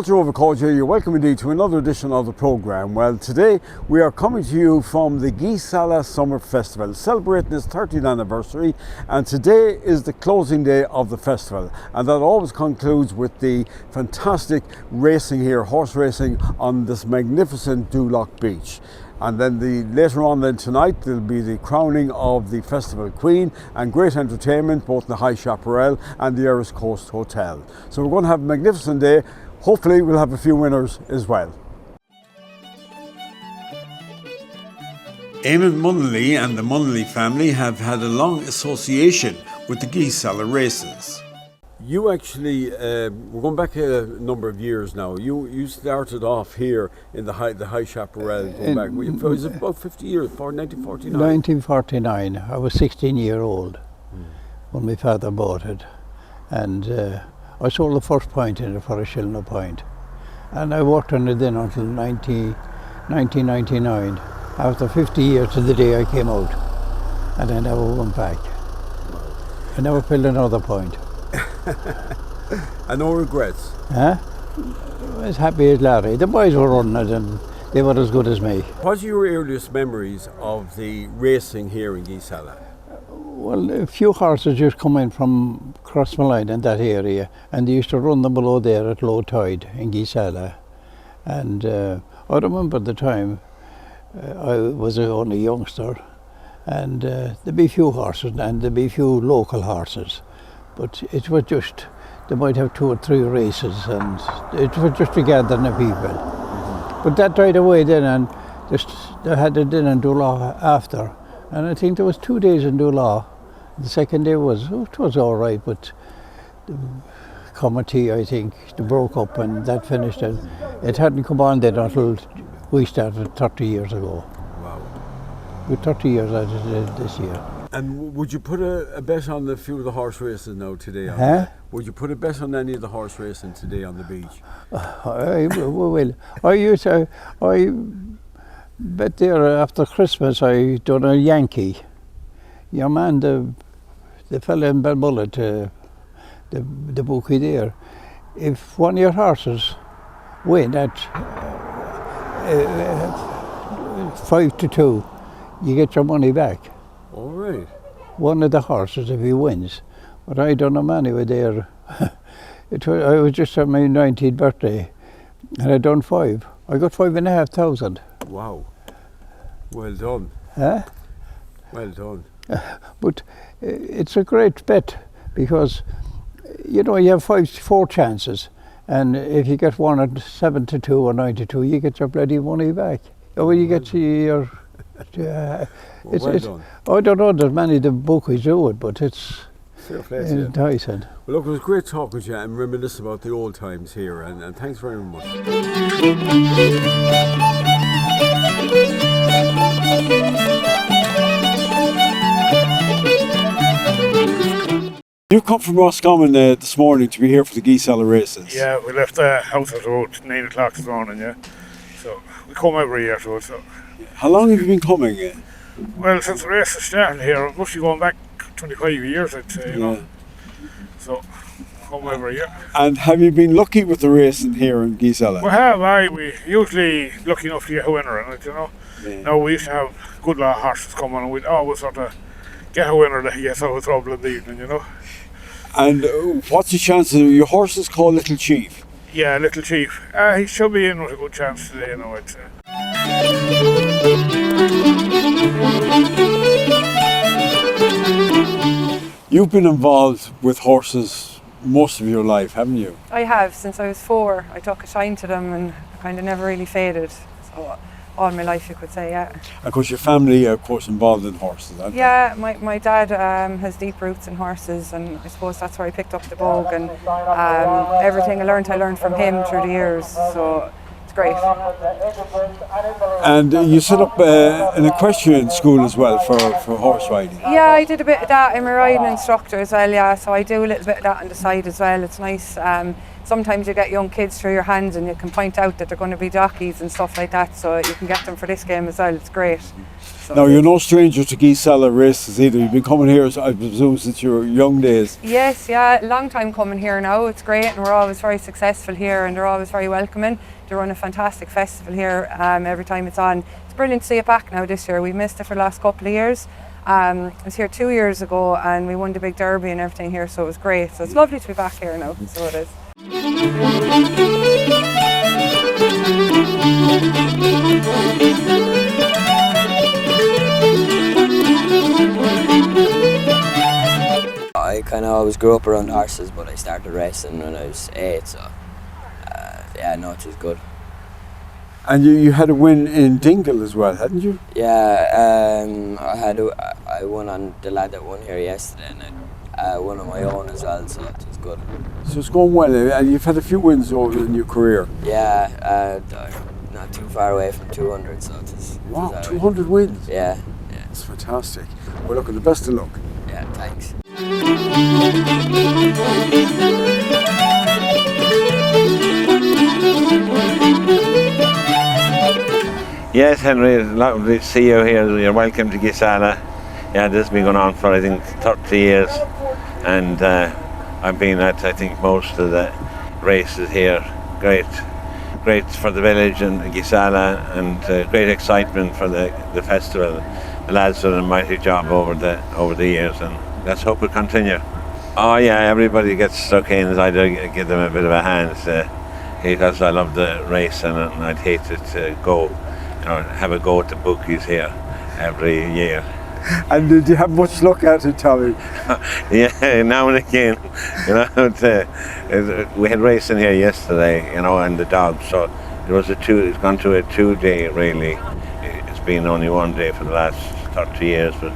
Walter Overcoat here. You're welcome indeed to another edition of the programme. Well, today we are coming to you from the Geesala Summer Festival, celebrating its 30th anniversary, and today is the closing day of the festival, and that always concludes with the fantastic racing here, horse racing on this magnificent Duloc beach. And then later on tonight there'll be the crowning of the Festival Queen and great entertainment both in the High Chaparral and the Eris Coast Hotel. So we're going to have a magnificent day. Hopefully we'll have a few winners as well. Eamon Munnelly and the Munnelly family have had a long association with the Geesala Races. You actually, we're going back a number of years now. You started off here in the High Chaparral, going back. Was it about 50 years, 1949? 1949. I was 16 years old when my father bought it. And I sold the first point in it for a shilling a point. And I worked on it then until 1999. After 50 years to the day I came out. And I never went back. I never filled another point. And no regrets? Huh? I was happy as Larry. The boys were running it and they were as good as me. What are your earliest memories of the racing here in Geesala? Well, a few horses used to come in from Crossmalline in that area, and they used to run them below there at low tide in Geesala. And I remember the time I was only a youngster, and there'd be few horses and there'd be few local horses. But it was just, they might have 2 or 3 races, and it was just a gathering of people. But that died away then, and they had it in Dulaw after. And I think there was 2 days in Dulaw. The second day it was all right, but the committee, I think, they broke up and that finished. And it hadn't come on then until we started 30 years ago. Wow. We're 30 years out of it this year. And would you put a bet on a few of the horse races now today? Would you put a bet on any of the horse racing today on the beach? I will. I bet there after Christmas I done a Yankee. Your man, the fella in Balmullet, the bookie there, if one of your horses win at 5-2, you get your money back. All right. One of the horses if he wins. But I done a man over there. I was just on my 19th birthday and I done 5. I got 5,500. Wow. Well done. Huh? Well done. But it's a great bet because you have 4 chances, and if you get one at 7-2 or 9-2, you get your bloody money back. Or you get your. Well done. I don't know that many of the bookies do it, but it's enticing. Well, look, it was great talking to you and reminiscing about the old times here, and thanks very much. You come from Roscommon this morning to be here for the Geesala Races. Yeah, we left the house at about 9 o'clock this morning, yeah. So we come every year to it. So. How long have you been coming? Well, since the races started here, it must be going back 25 years, I'd say, you know. So, come every year. And have you been lucky with the racing here in Geesala? We have, we usually lucky enough to get a winner in it, you know. Yeah. Now, we used to have good lot of horses coming, and we'd always sort of get a winner that gets out of trouble in the evening, you know. And what's the chance of your horse is called Little Chief? Yeah, Little Chief. He should be in with a good chance today, you know, I'd say. You've been involved with horses most of your life, haven't you? I have, since I was 4. I took a shine to them and kind of never really faded. So all my life, you could say, yeah. Of course, your family are, of course, involved in horses, aren't they? Yeah, my dad has deep roots in horses, and I suppose that's where I picked up the bug, and everything I learned from him through the years, so it's great. And you set up an equestrian school as well for horse riding? Yeah, I did a bit of that. I'm a riding instructor as well, yeah, so I do a little bit of that on the side as well. It's nice sometimes you get young kids through your hands and you can point out that they're going to be jockeys and stuff like that, so you can get them for this game as well. It's great. So Now, you're no stranger to Geesala Races either. You've been coming here, I presume, since your young days. yes, yeah, long time coming here now. It's great, and we're always very successful here, and they're always very welcoming. They run a fantastic festival here every time it's on. It's brilliant to see it back now this year. We missed it for the last couple of years. I was here 2 years ago and we won the big derby and everything here, so it was great. So it's lovely to be back here now, so it is. I kind of always grew up around horses, but I started racing when I was 8, so yeah, no, it was good. And you had a win in Dingle as well, hadn't you? Yeah, I won on the lad that won here yesterday, and I won on my own as well, so it was good. So it's going well, and you've had a few wins over in your career. Yeah, not too far away from 200, so it was. Wow, 200 wins. Yeah. That's fantastic. Well, look, the best of luck. Yeah, thanks. Yes, Henry, lovely to see you here. You're welcome to Geesala. Yeah, this has been going on for, I think, 30 years. And I've been at, I think, most of the races here. Great for the village and Geesala, and great excitement for the festival. The lads done a mighty job over the years, and let's hope it continue. Oh yeah, everybody gets stuck in. I do give them a bit of a hand because I love the race, and I'd hate to go, have a go at the bookies here every year. And did you have much luck at it, Tommy? Yeah, now and again. We had racing here yesterday, and the dogs. So it's gone to a 2-day really. It's been only 1 day for the last 30 years, but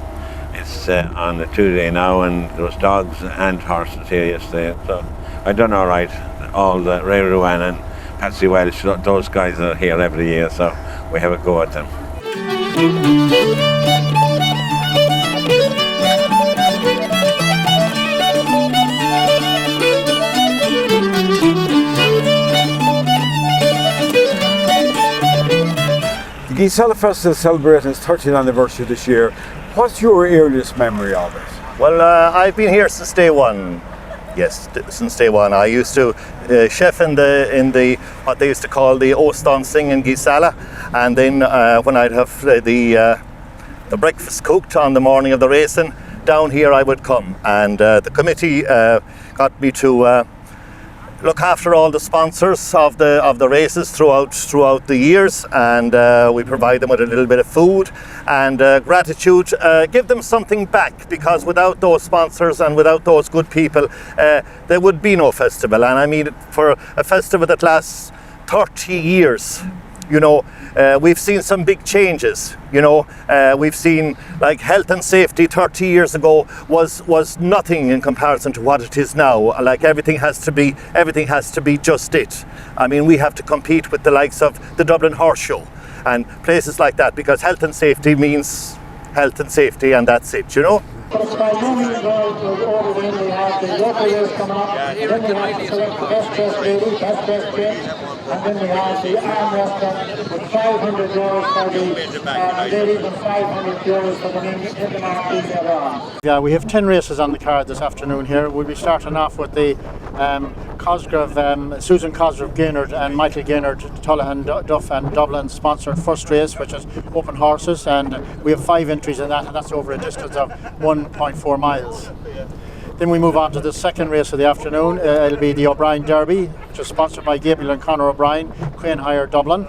it's on the 2-day now, and there was dogs and horses here yesterday. So I done all right. All the Ray Ruan and Patsy Welsh, those guys are here every year, so we have a go at them. The Geesala Festival is celebrating its 30th anniversary this year. What's your earliest memory of it? Well, I've been here since day one. Yes, since day one. I used to chef in the what they used to call the Oston Sing in Geesala, and then when I'd have the breakfast cooked on the morning of the racing, down here I would come, and the committee got me to look after all the sponsors of the races throughout the years, and we provide them with a little bit of food and gratitude, give them something back, because without those sponsors and without those good people, there would be no festival. And I mean, for a festival that lasts 30 years, we've seen some big changes. We've seen, like, health and safety 30 years ago was nothing in comparison to what it is now. Like, everything has to be just it. I mean, we have to compete with the likes of the Dublin Horse Show and places like that, because health and safety means health and safety, and that's it. And then we have the arm wrestling with €500 for the ladies and €500 for the men in the marquee later on. Yeah, we have 10 races on the card this afternoon here. We'll be starting off with the Susan Cosgrove Gaynard and Michael Gaynard, Tullahan Duff and Dublin sponsored first race, which is open horses, and we have 5 entries in that, and that's over a distance of 1.4 miles. Then we move on to the second race of the afternoon. It'll be the O'Brien Derby, which is sponsored by Gabriel and Conor O'Brien, Crane Hire Dublin.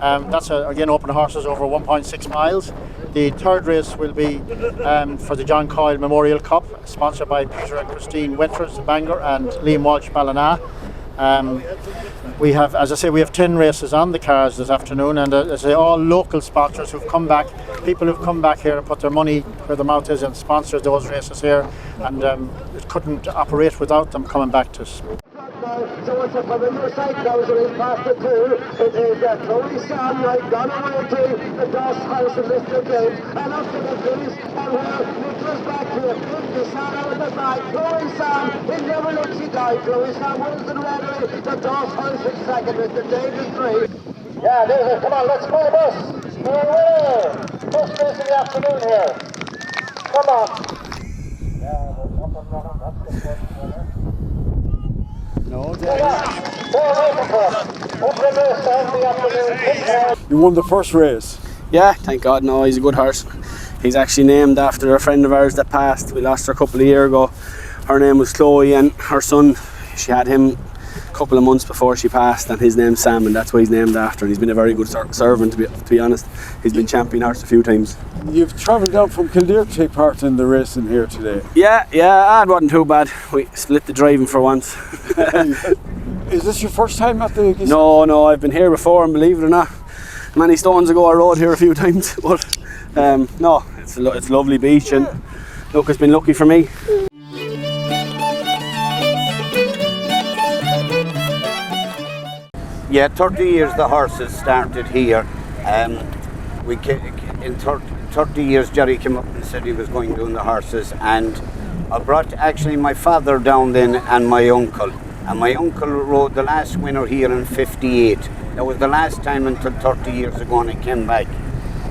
That's again open horses over 1.6 miles. The third race will be for the John Coyle Memorial Cup, sponsored by Peter and Christine Winters, Bangor, and Liam Walsh, Ballina. We have, as I say, we have 10 races on the cars this afternoon, and as I say, all local sponsors who've come back, people who've come back here and put their money where their mouth is and sponsored those races here, and it couldn't operate without them coming back to us. So it's a familiar sight now as it is past the two. It is Chloe Sam, right, gone away to the Doss House of Mr. James, and up to the police, and Nicholas back to it. Geesala with the bag. Chloe Sam, he never lets you die. Chloe Sam wins the readily. The Doss House in second, Mr. James in three. Yeah, there's it. Come on, let's go the bus. First race of the afternoon here. Come on. Yeah, there's nothing wrong. That's the first winner. You won the first race. Yeah, thank God. No, he's a good horse. He's actually named after a friend of ours that passed. We lost her a couple of years ago. Her name was Chloe, and her son, she had him a couple of months before she passed, and his name's Sam, and that's what he's named after. And he's been a very good servant, to be honest. He's been champion horse a few times. You've travelled down from Kildare to take part in the racing here today. Yeah, it wasn't too bad. We split the driving for once. Is this your first time at the Geesala? No, I've been here before, and believe it or not, many stones ago I rode here a few times. But no, it's a lovely beach, and look, it's been lucky for me. Yeah, 30 years the horses started here. In 30 years Jerry came up and said he was going doing the horses, and I brought actually my father down then and my uncle. And my uncle rode the last winner here in 58. That was the last time until 30 years ago, and I came back.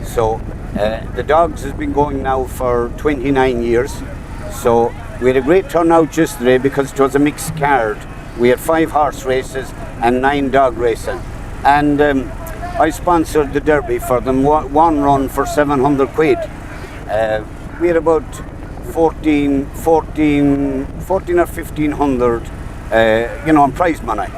So the dogs has been going now for 29 years. So we had a great turnout yesterday because it was a mixed card. We had 5 horse races and 9 dog racing. And I sponsored the Derby for them, one run for 700 quid. We had about 14 or 1500 on prize money.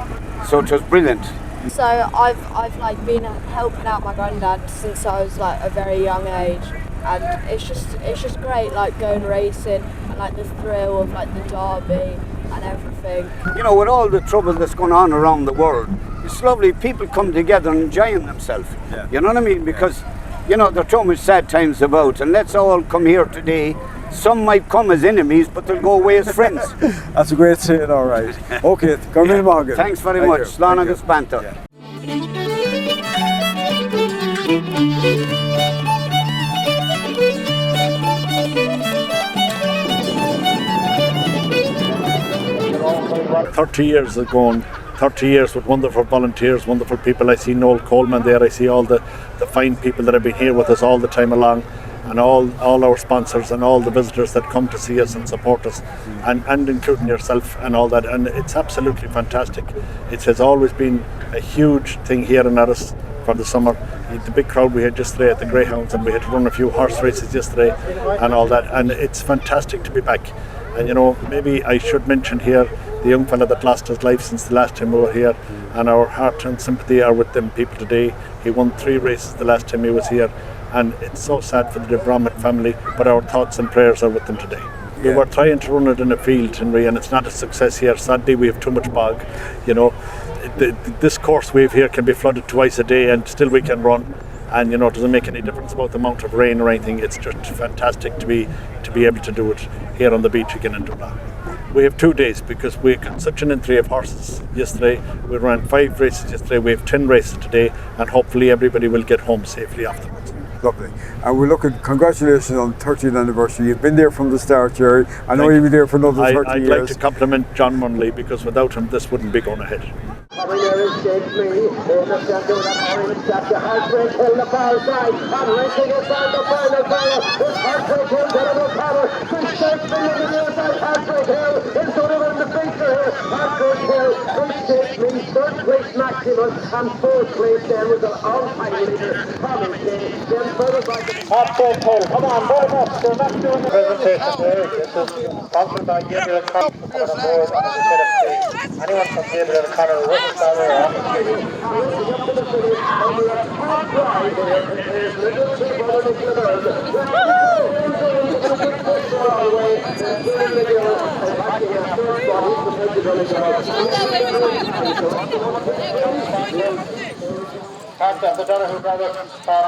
So it was brilliant. So I've like been helping out my granddad since I was like a very young age, and it's just great, like going racing and like the thrill of like the Derby and everything. You know, with all the trouble that's going on around the world, it's lovely. People come together and enjoying themselves. Yeah. You know what I mean? Because there are so much sad times about, and let's all come here today. Some might come as enemies, but they'll go away as friends. That's a great saying, all right. Okay, come in, Morgan. Thanks very much. Slán agus banter. Yeah. 30 years ago, 30 years with wonderful volunteers, wonderful people. I see Noel Coleman there. I see all the fine people that have been here with us all the time along, and all our sponsors and all the visitors that come to see us and support us, and including yourself and all that. And it's absolutely fantastic. It has always been a huge thing here in Aris for the summer. The big crowd we had yesterday at the Greyhounds, and we had to run a few horse races yesterday and all that. And it's fantastic to be back. And maybe I should mention here the young fella that lost his life since the last time we were here, and our heart and sympathy are with them people today. He won 3 races the last time he was here, and it's so sad for the Brahman family, but our thoughts and prayers are with them today. We were trying to run it in a field, Henry, and it's not a success here. Sadly, we have too much bog. This course we have here can be flooded twice a day, and still we can run. And it doesn't make any difference about the amount of rain or anything. It's just fantastic to be able to do it here on the beach again in Dublin. We have 2 days because we got such an entry of horses yesterday. We ran 5 races yesterday. We have 10 races today, and hopefully everybody will get home safely afterwards. Lovely. And we're looking, congratulations on 30th anniversary. You've been there from the start, Jerry. I know you'll be there for another 30 I'd years. like to compliment John Munley, because without him this wouldn't be going ahead. Coming there is James Lee, in the centre with that orange chapter, Heartbreak Hill, the far side, and racing inside the final corner, it's Heartbreak Hill, terrible power, three strikes in the near side, Heartbreak Hill, in sort of in the feature here, Heartbreak Hill, three James Lee, 3rd place maximum, and 4th place there was an all-time leader, Tommy King, then further by the Heartbreak Hill, come on, board up, they're not doing the presentation there. This is sponsored by Geesala Races. Anyone from Geesala Races, Part of the Donoghue brothers from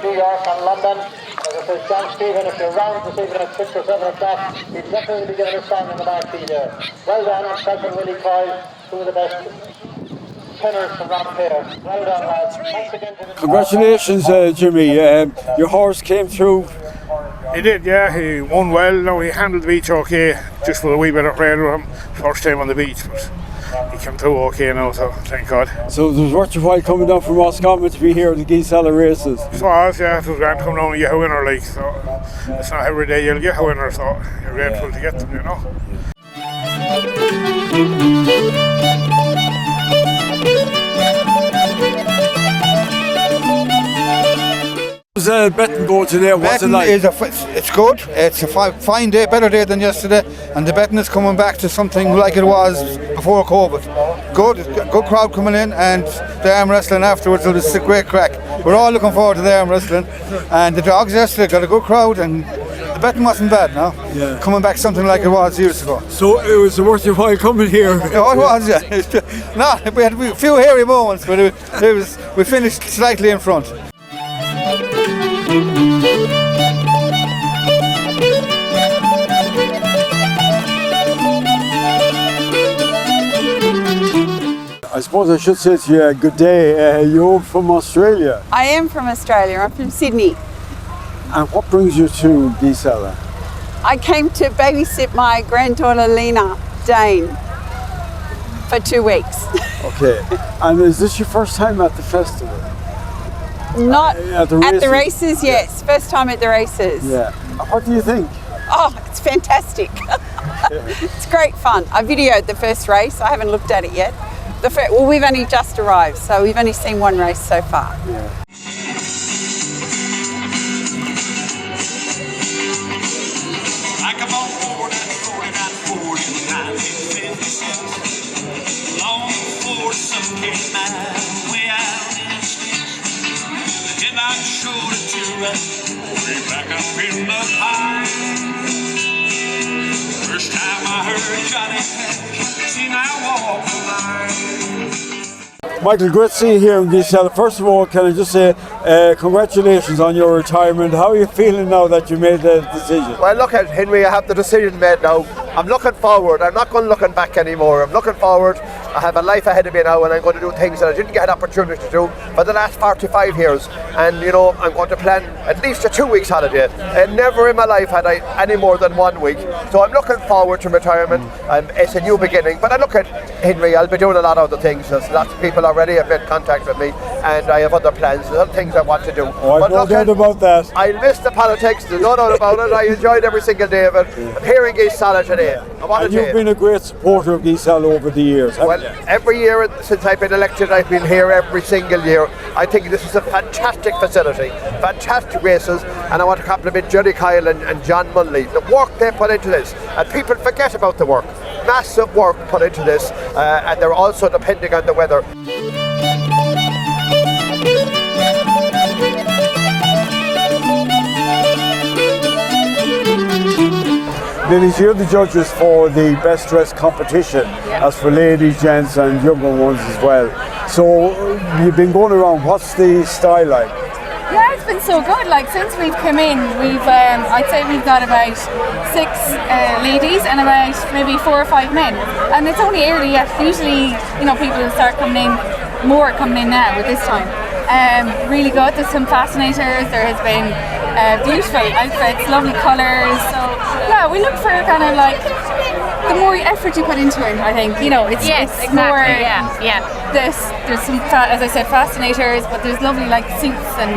New York and London. There's a for John Stephen, if you're round this evening at 6 or 7 o'clock, he'll definitely be given a song in the marquee there. Well done, myself and Willie Coyle, two of the best tenors from round here. Well done, lads. Thanks again to the... Congratulations, Jimmy. Your horse came through. He did, yeah. He won well. No, he handled the beach okay, just with a wee bit of rain with him. First time on the beach, but he came through okay now, so thank God. So it was worth your while coming down from Roscommon to be here at the Geesala Races. So yeah, it was grand to come down and get a winner, like, so it's not every day you'll get a winner, so you're grateful to get them, you know. How's betting go today? What's it like? It's good. It's a fine day, better day than yesterday, and the betting is coming back to something like it was before COVID. Good crowd coming in, and the arm wrestling afterwards. It was a great crack. We're all looking forward to the arm wrestling, and the dogs yesterday got a good crowd, and the betting wasn't bad. No, coming back something like it was years ago. So it was worth your while coming here. Oh, it was. Yeah. No, we had a few hairy moments, but we finished slightly in front. I suppose I should say to you, good day. You're from Australia. I am from Australia. I'm from Sydney. And what brings you to Geesala? I came to babysit my granddaughter Lena Dane for 2 weeks. Okay. And is this your first time at the festival? Not at the races, yes. First time at the races. Yeah. What do you think? Oh, it's fantastic. It's great fun. I videoed the first race. I haven't looked at it yet. Well, we've only just arrived, so we've only seen one race so far. Yeah. Like a born at 49, long before the sun came out, way out in the streets. The headlight showed it to us, way back up in the pine. First time I heard Johnny Cash, seen I walk the line. Michael, great to see you here in Geesala. First of all, can I just say congratulations on your retirement. How are you feeling now that you made the decision? Well, look at Henry, I have the decision made now. I'm looking forward. I'm not going looking back anymore. I'm looking forward. I have a life ahead of me now, and I'm going to do things that I didn't get an opportunity to do for the last 45 years. And you know, I'm going to plan at least a 2 weeks holiday. And never in my life had I any more than 1 week. So I'm looking forward to retirement. It's a new beginning. But I look at Henry, I'll be doing a lot of other things. There's lots of people already have made contact with me, and I have other plans. There's other things I want to do. Oh, I've no doubt about that. I miss the politics. There's no doubt about it. I enjoyed every single day of it. I'm here in Geesala today. And you've been a great supporter of Geesala over the years, haven't you? Every year since I've been elected, I've been here every single year. I think this is a fantastic facility, fantastic races, and I want to compliment Jerry Kyle and John Munley. The work they put into this, and people forget about the work. Massive work put into this, and they're also depending on the weather. Ladies, you're the judges for the best dressed competition, as for ladies, gents and younger ones as well. So you've been going around, what's the style like? Yeah, it's been so good. Like since we've come in, I'd say we've got about 6 ladies and about maybe 4 or 5 men. And it's only early yet. Usually, you know, people start coming in, more coming in now with this time. Really good. There's some fascinators. There has been beautiful outfits, lovely colours. So yeah, we look for kind of like the more effort you put into it. I think it's exactly, more. Yeah. There's some as I said fascinators, but there's lovely like suits and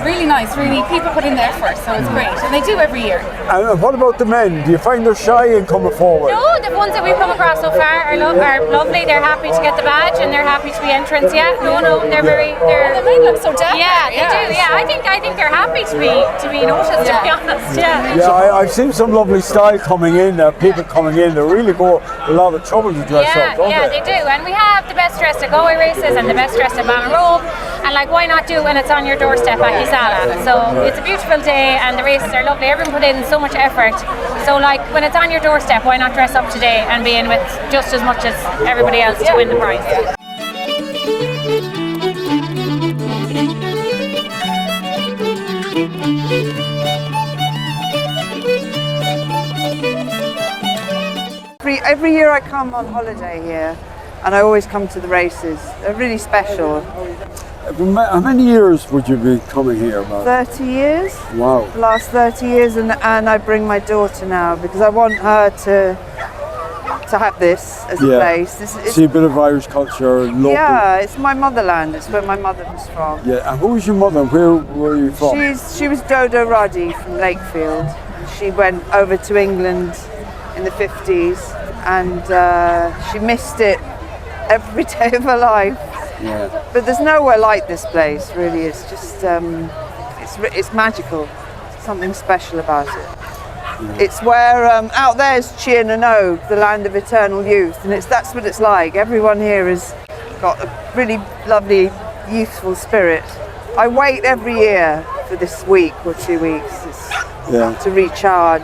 really nice. Really, people put in the effort, so it's great, and they do every year. And what about the men? Do you find they're shy in coming forward? No, the ones that we've come across so far are lovely. They're happy to get the badge and they're happy to be entrants. Yeah, they're very. The men look so dapper. Yeah, they do. Yeah, I think they're happy to be noticed. To be honest, Yeah, I've seen some lovely style coming in. People coming in, they really go a lot of trouble to dress up, don't they? They do. And we have the best dressed at Galway races and the best dressed at Ballinrobe. And like, why not do it when it's on your doorstep at Geesala? So it's a beautiful day and the races are lovely. Everyone put in so much effort. So like, when it's on your doorstep, why not dress up today and be in with just as much as everybody else to win the prize? every year I come on holiday here, and I always come to the races. They're really special. How many years would you be coming here, Mark? 30 years. Wow. The last 30 years, and I bring my daughter now because I want her to have this as a place. See a bit of Irish culture, local. Yeah, it's my motherland. It's where my mother was from. Yeah, and who was your mother? Where were you from? She was Dodo Roddy from Lakefield. She went over to England in the 50s, and she missed it every day of her life. Yeah. But there's nowhere like this place, really. It's just, it's magical. There's something special about it. Yeah. It's where, out there's Tír na nÓg, the land of eternal youth, and that's what it's like. Everyone here has got a really lovely, youthful spirit. I wait every year for this week or 2 weeks to recharge.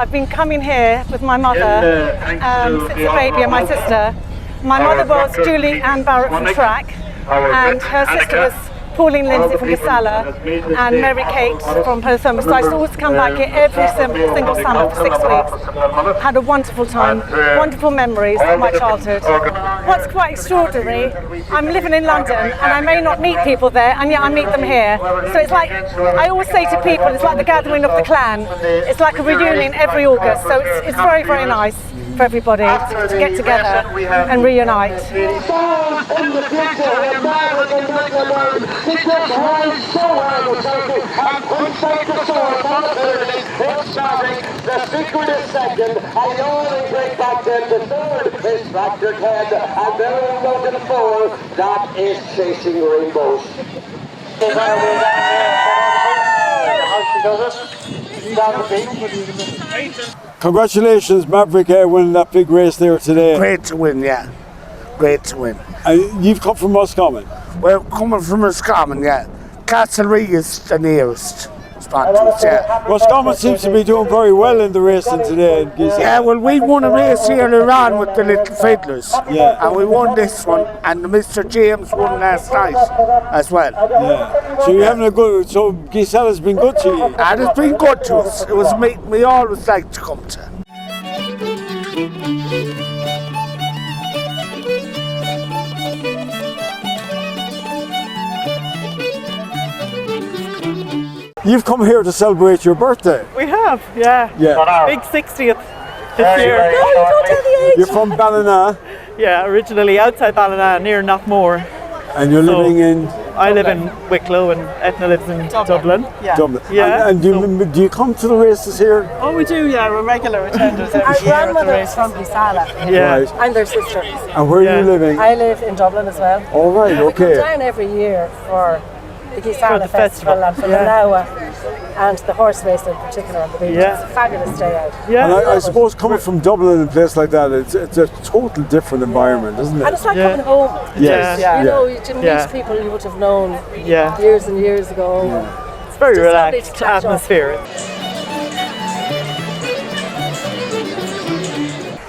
I've been coming here with my mother since a baby and my sister. My mother was Julie Ann Barrett from Track, and her sister was Pauline Lindsay from Geesala, and Mary Kate from Perthum. So I used to always come back here every single summer for 6 weeks. Had a wonderful time, wonderful memories of my childhood. What's quite extraordinary, I'm living in London and I may not meet people there, and yet I meet them here. So it's like, I always say to people, it's like the gathering of the clan. It's like a reunion every August, so it's very, very nice for everybody to get together and reunite. He just runs so well with Turkey and puts out the sword on the 30. It's Maverick. The secret is second. And the only break back then. The third is Fractured Head. And there we go to the fourth. That is Chasing Rainbows. Congratulations, Maverick, winning that big race there today. Great to win, yeah. Great to win. And you've come from Roscommon? Well, coming from Roscommon, yeah. Castlereagh is the nearest spot to us, yeah. Roscommon seems to be doing very well in the racing today. Yeah, well, we won a race here around with the Little Fiddlers. Yeah. And we won this one, and Mr. James won last night as well. Yeah. So you're having a good, so Geesala's been good to you? And it's been good to us. It was we always like to come to. You've come here to celebrate your birthday. We have, yeah. Big 60th this year. No, you don't tell the age. You're from Ballina. Yeah, originally outside Ballina, near Knockmore. And you're living in? I live in Wicklow and Etna lives in Dublin. Yeah. Dublin. Yeah. And do you come to the races here? Oh, we do, yeah. We're regular attenders every Our year. grandmother is from Geesala. Yeah. Right. I'm their sister. And where are you living? I live in Dublin as well. All right, We come okay. down every year for the Geesala the festival and for the Lawa and the horse race in particular on the beach. Yeah. It's a fabulous day out. And I suppose coming from Dublin and a place like that, it's a total different environment, isn't it? And it's like coming home. Yes. You know, you meet people you would have known years and years ago. It's very Just lovely to relaxed catch up. atmosphere.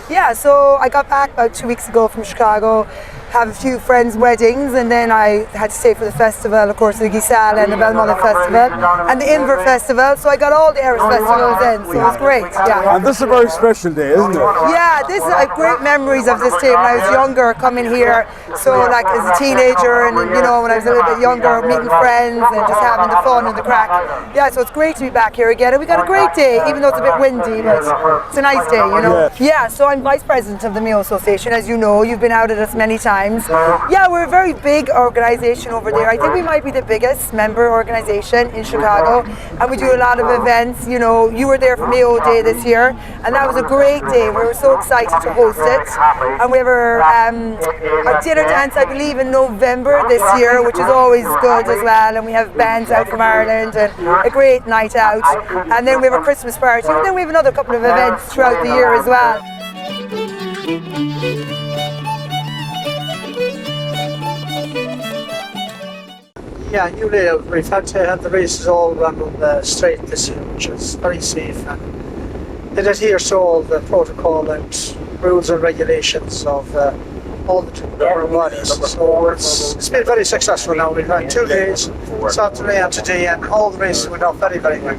Yeah, so I got back about 2 weeks ago from Chicago, have a few friends' weddings, and then I had to stay for the festival, of course, the Geesala and the Belmullet Festival, and the Inver Festival, so I got all the Irish festivals in, so it was great, yeah. And this is a very special day, isn't it? Yeah, I have great memories of this day when I was younger, coming here, so like as a teenager, and you know, when I was a little bit younger, meeting friends and just having the fun and the crack. Yeah, so it's great to be back here again, and we got a great day, even though it's a bit windy, but it's a nice day, you know. Yeah, so I'm Vice President of the Mayo Association, as you know, you've been out at us many times. Yeah, we're a very big organisation over there. I think we might be the biggest member organisation in Chicago, and we do a lot of events. You know, you were there for Mayo Day this year, and that was a great day. We were so excited to host it, and we have our dinner dance, I believe, in November this year, which is always good as well, and we have bands out from Ireland and a great night out, and then we have a Christmas party, and then we have another couple of events throughout the year as well. Yeah, we've had to have the races all run on the straight this year, which is very safe, and it adheres to all the protocol and rules and regulations of all the bodies. So it's been very successful now. We've had 2 days, Saturday and today, and all the races went off very, very well.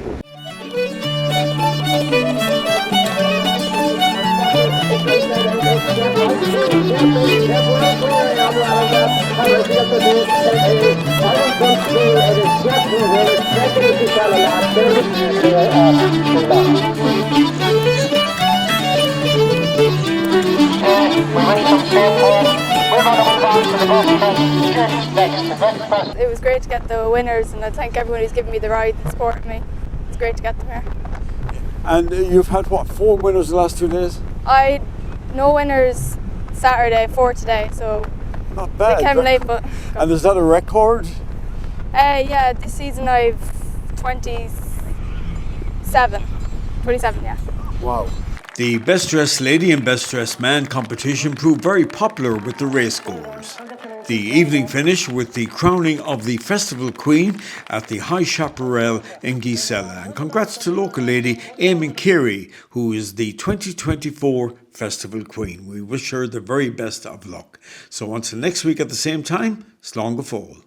It was great to get the winners, and I thank everyone who's given me the ride and supported me. It's great to get them here. And you've had, what, 4 winners the last 2 days? I no winners Saturday, 4 today, so not bad. They came late, but. And is that a record? Yeah, this season I've 27, yeah. Wow. The Best Dressed Lady and Best Dressed Man competition proved very popular with the racegoers. The evening finished with the crowning of the Festival Queen at the High Chaparral in Geesala. And congrats to local lady Eamon Keary, who is the 2024 Festival Queen. We wish her the very best of luck. So until next week at the same time, slán go fóill.